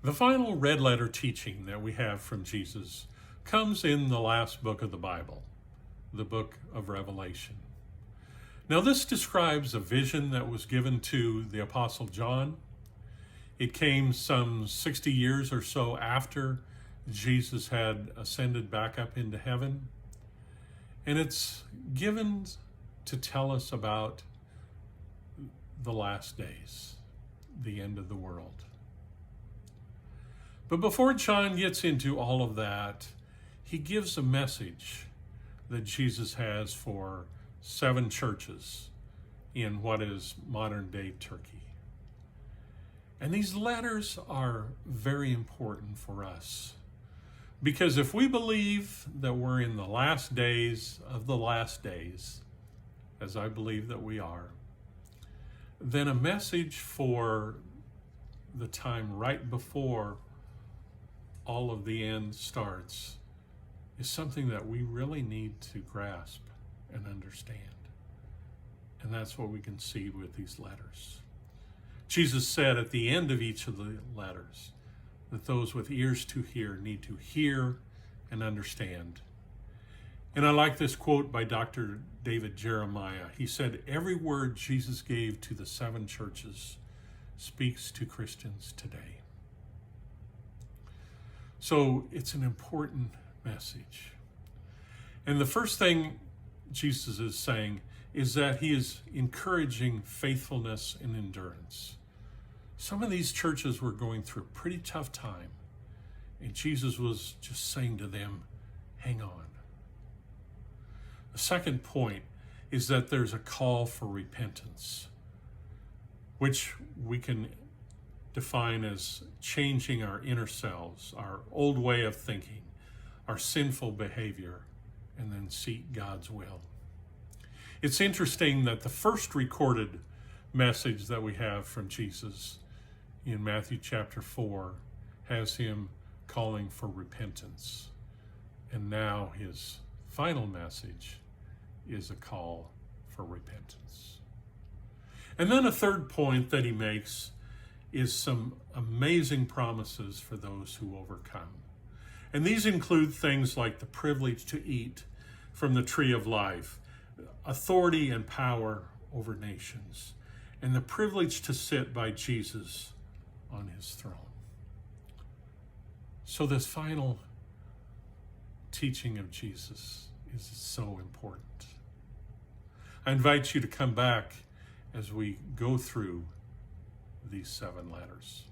The final red letter teaching that we have from Jesus comes in the last book of the Bible, the book of Revelation. Now, this describes a vision that was given to the Apostle John. It came some 60 years or so after Jesus had ascended back up into heaven. And it's given to tell us about the last days, the end of the world. But before John gets into all of that, he gives a message that Jesus has for 7 churches in what is modern-day Turkey. And these letters are very important for us, because if we believe that we're in the last days of the last days, as I believe that we are, then a message for the time right before all of the end starts is something that we really need to grasp and understand. And that's what we can see with these letters. Jesus said at the end of each of the letters that those with ears to hear need to hear and understand. And I like this quote by Dr. David Jeremiah. He said, "Every word Jesus gave to the 7 churches speaks to Christians today." So it's an important message. And the first thing Jesus is saying is that he is encouraging faithfulness and endurance. Some of these churches were going through a pretty tough time, and Jesus was just saying to them, hang on. The second point is that there's a call for repentance, which we can define as changing our inner selves, our old way of thinking, our sinful behavior, and then seek God's will. It's interesting that the first recorded message that we have from Jesus in Matthew chapter 4 has him calling for repentance. And now his final message is a call for repentance. And then a third point that he makes is some amazing promises for those who overcome. And these include things like the privilege to eat from the tree of life, authority and power over nations, and the privilege to sit by Jesus on his throne. So this final teaching of Jesus is so important. I invite you to come back as we go through these 7 letters.